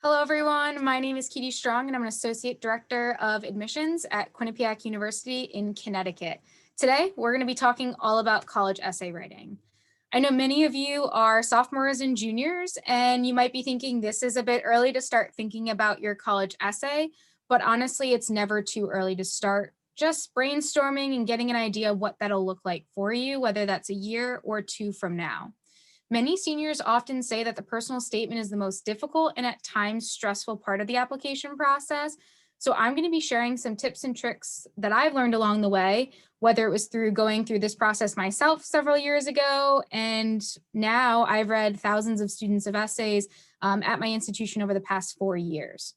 Hello, everyone. My name is Katie Strong, and I'm an Associate Director of Admissions at Quinnipiac University in Connecticut. Today, we're going to be talking all about college essay writing. I know many of you are sophomores and juniors, and you might be thinking this is a bit early to start thinking about your college essay, but honestly, it's never too early to start just brainstorming and getting an idea of what that'll look like for you, whether that's a year or two from now. Many seniors often say that the personal statement is the most difficult and at times stressful part of the application process. So I'm going to be sharing some tips and tricks that I've learned along the way, whether it was through going through this process myself several years ago, and now I've read thousands of students of essays at my institution over the past 4 years.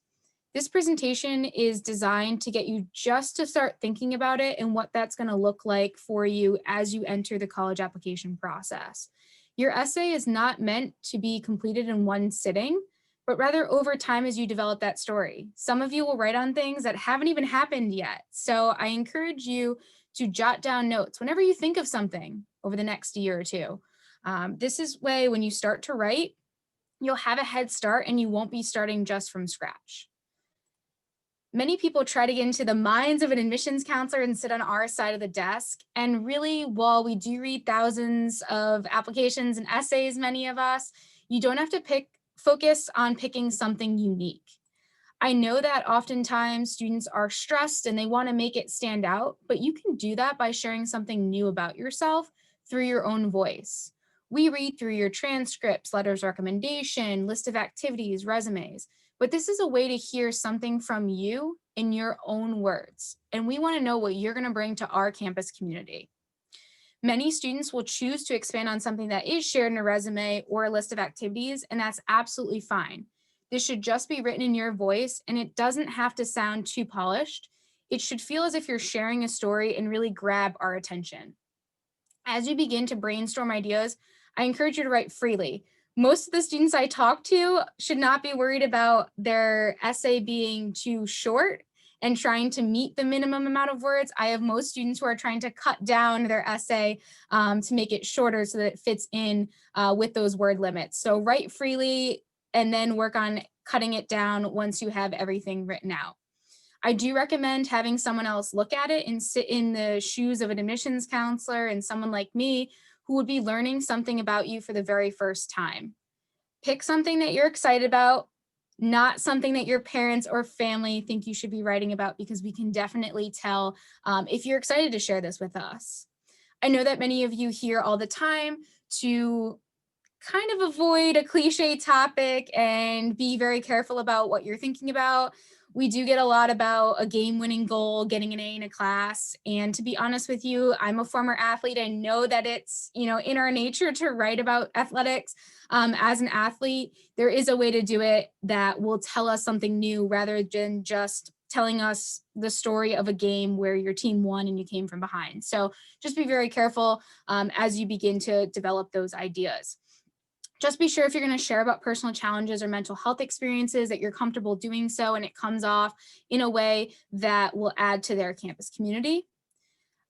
This presentation is designed to get you just to start thinking about it and what that's going to look like for you as you enter the college application process. Your essay is not meant to be completed in one sitting, but rather over time as you develop that story. Some of you will write on things that haven't even happened yet. So I encourage you to jot down notes whenever you think of something over the next year or two. This is way when you start to write, you'll have a head start and you won't be starting just from scratch. Many people try to get into the minds of an admissions counselor and sit on our side of the desk. And really, while we do read thousands of applications and essays, many of us, you don't have to focus on picking something unique. I know that oftentimes students are stressed and they want to make it stand out, but you can do that by sharing something new about yourself through your own voice. We read through your transcripts, letters of recommendation, list of activities, resumes, but this is a way to hear something from you in your own words. And we want to know what you're going to bring to our campus community. Many students will choose to expand on something that is shared in a resume or a list of activities, and that's absolutely fine. This should just be written in your voice, and it doesn't have to sound too polished. It should feel as if you're sharing a story and really grab our attention. As you begin to brainstorm ideas, I encourage you to write freely. Most of the students I talk to should not be worried about their essay being too short and trying to meet the minimum amount of words. I have most students who are trying to cut down their essay to make it shorter so that it fits in with those word limits. So write freely and then work on cutting it down once you have everything written out. I do recommend having someone else look at it and sit in the shoes of an admissions counselor and someone like me who would be learning something about you for the very first time. Pick something that you're excited about, not something that your parents or family think you should be writing about, because we can definitely tell if you're excited to share this with us. I know that many of you hear all the time to kind of avoid a cliche topic and be very careful about what you're thinking about. We do get a lot about a game-winning goal, getting an A in a class. And to be honest with you, I'm a former athlete. I know that it's, in our nature to write about athletics. As an athlete, there is a way to do it that will tell us something new rather than just telling us the story of a game where your team won and you came from behind. So just be very careful as you begin to develop those ideas. Just be sure if you're going to share about personal challenges or mental health experiences that you're comfortable doing so and it comes off in a way that will add to their campus community.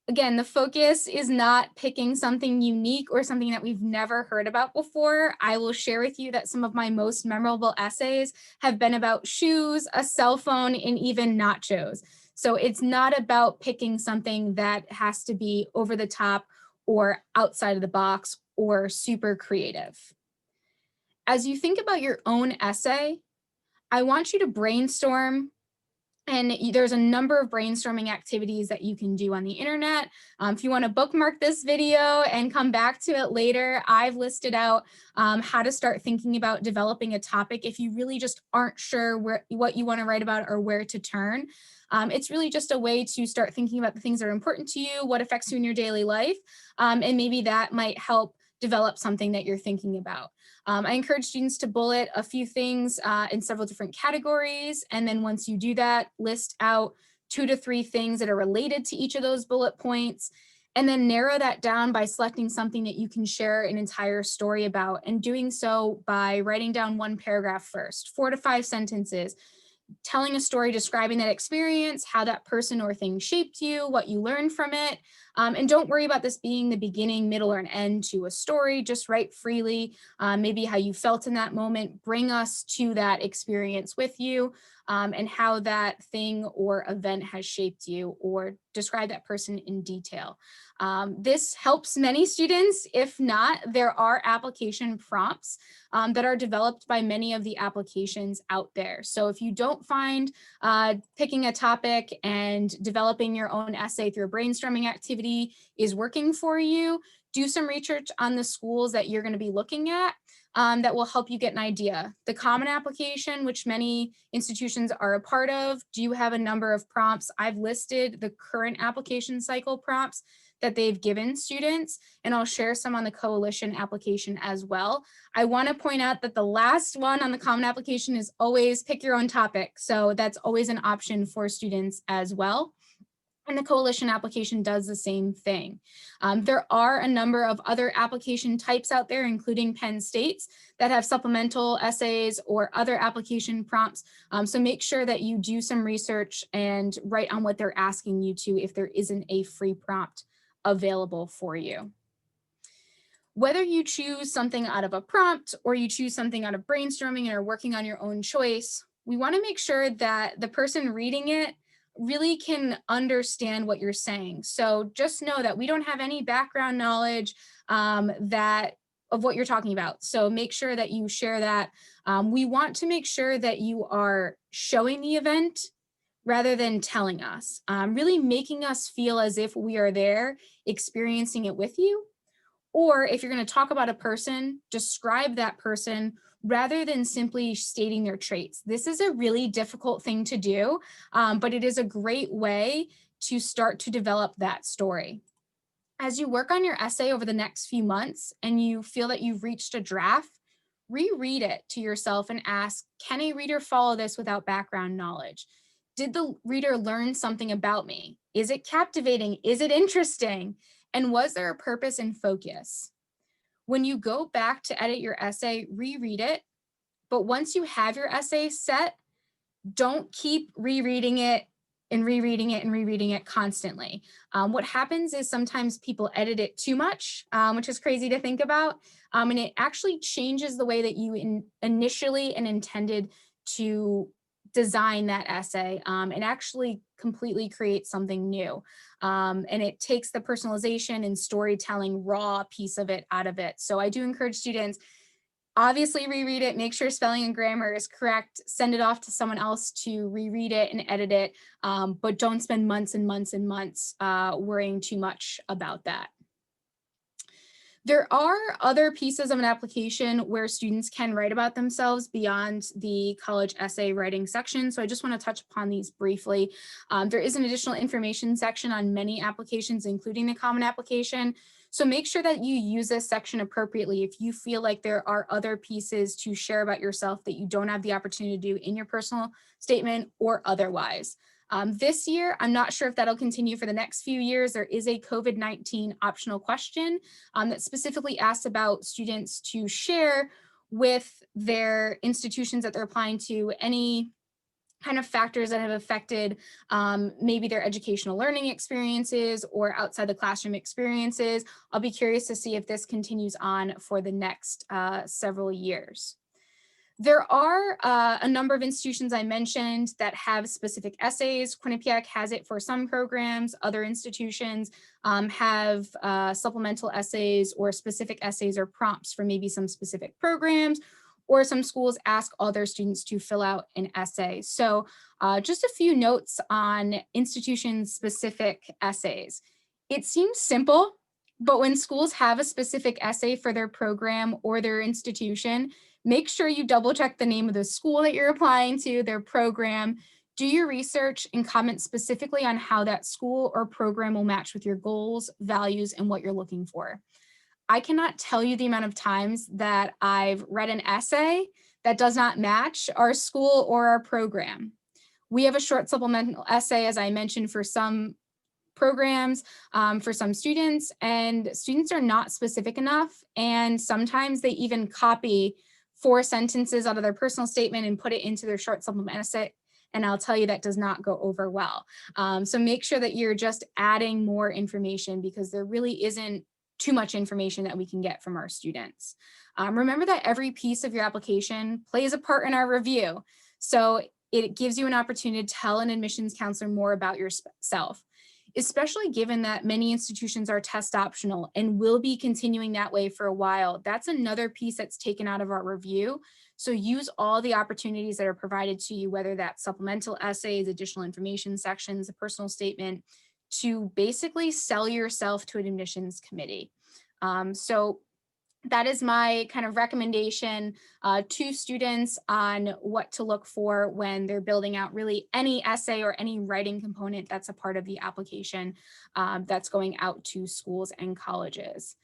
Again, the focus is not picking something unique or something that we've never heard about before. I will share with you that some of my most memorable essays have been about shoes, a cell phone, and even nachos. So it's not about picking something that has to be over the top or outside of the box or super creative. As you think about your own essay, I want you to brainstorm, and there's a number of brainstorming activities that you can do on the internet. If you want to bookmark this video and come back to it later, I've listed out how to start thinking about developing a topic if you really just aren't sure what you want to write about or where to turn. It's really just a way to start thinking about the things that are important to you, what affects you in your daily life, and maybe that might help develop something that you're thinking about. I encourage students to bullet a few things in several different categories. And then once you do that, list out 2 to 3 things that are related to each of those bullet points. And then narrow that down by selecting something that you can share an entire story about, and doing so by writing down one paragraph first, 4 to 5 sentences. telling a story, describing that experience, how that person or thing shaped you, what you learned from it. And don't worry about this being the beginning, middle, or an end to a story. Just write freely, maybe how you felt in that moment. Bring us to that experience with you, and how that thing or event has shaped you, or describe that person in detail. This helps many students. If not, there are application prompts that are developed by many of the applications out there. So if you don't find picking a topic and developing your own essay through a brainstorming activity is working for you, do some research on the schools that you're going to be looking at. That will help you get an idea. The Common Application, which many institutions are a part of, do have a number of prompts. I've listed the current application cycle prompts that they've given students, and I'll share some on the Coalition application as well. I want to point out that the last one on the Common Application is always pick your own topic. So that's always an option for students as well. And the Coalition application does the same thing. There are a number of other application types out there, including Penn State's, that have supplemental essays or other application prompts. So make sure that you do some research and write on what they're asking you to if there isn't a free prompt available for you. Whether you choose something out of a prompt or you choose something out of brainstorming and are working on your own choice, we want to make sure that the person reading it really can understand what you're saying. So just know that we don't have any background knowledge of what you're talking about. So make sure that you share that. We want to make sure that you are showing the event rather than telling us, really making us feel as if we are there experiencing it with you. Or if you're going to talk about a person, describe that person rather than simply stating their traits. This is a really difficult thing to do, but it is a great way to start to develop that story. As you work on your essay over the next few months and you feel that you've reached a draft, reread it to yourself and ask, can a reader follow this without background knowledge? Did the reader learn something about me? Is it captivating? Is it interesting? And was there a purpose and focus? When you go back to edit your essay, reread it. But once you have your essay set, don't keep rereading it and rereading it and rereading it constantly. What happens is sometimes people edit it too much, which is crazy to think about. And it actually changes the way that you initially and intended to design that essay, and actually completely create something new. And it takes the personalization and storytelling raw piece of it out of it. So I do encourage students, obviously reread it, make sure spelling and grammar is correct, send it off to someone else to reread it and edit it, but don't spend months and months and months worrying too much about that. There are other pieces of an application where students can write about themselves beyond the college essay writing section. So I just want to touch upon these briefly. There is an additional information section on many applications, including the Common Application. So make sure that you use this section appropriately if you feel like there are other pieces to share about yourself that you don't have the opportunity to do in your personal statement or otherwise. This year, I'm not sure if that'll continue for the next few years. There is a COVID-19 optional question that specifically asks about students to share with their institutions that they're applying to any kind of factors that have affected maybe their educational learning experiences or outside the classroom experiences. I'll be curious to see if this continues on for the next several years. There are a number of institutions I mentioned that have specific essays. Quinnipiac has it for some programs. Other institutions have supplemental essays or specific essays or prompts for maybe some specific programs, or some schools ask all their students to fill out an essay. So just a few notes on institution-specific essays. It seems simple, but when schools have a specific essay for their program or their institution, make sure you double check the name of the school that you're applying to, their program, do your research and comment specifically on how that school or program will match with your goals, values, and what you're looking for. I cannot tell you the amount of times that I've read an essay that does not match our school or our program. We have a short supplemental essay, as I mentioned, for some programs, for some students, and students are not specific enough. And sometimes they even copy 4 sentences out of their personal statement and put it into their short supplemental And I'll tell you that does not go over well. So make sure that you're just adding more information because there really isn't too much information that we can get from our students. Remember that every piece of your application plays a part in our review. So it gives you an opportunity to tell an admissions counselor more about yourself, especially given that many institutions are test optional and will be continuing that way for a while. That's another piece that's taken out of our review. So use all the opportunities that are provided to you, whether that's supplemental essays, additional information sections, a personal statement, to basically sell yourself to an admissions committee. So that is my kind of recommendation to students on what to look for when they're building out really any essay or any writing component that's a part of the application that's going out to schools and colleges.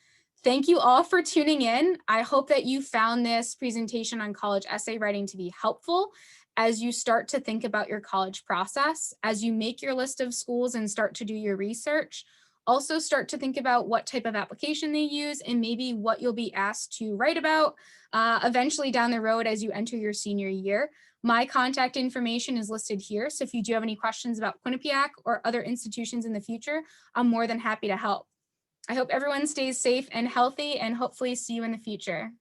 Thank you all for tuning in. I hope that you found this presentation on college essay writing to be helpful as you start to think about your college process, as you make your list of schools and start to do your research. Also start to think about what type of application they use and maybe what you'll be asked to write about eventually down the road as you enter your senior year. My contact information is listed here. So if you do have any questions about Quinnipiac or other institutions in the future, I'm more than happy to help. I hope everyone stays safe and healthy and hopefully see you in the future.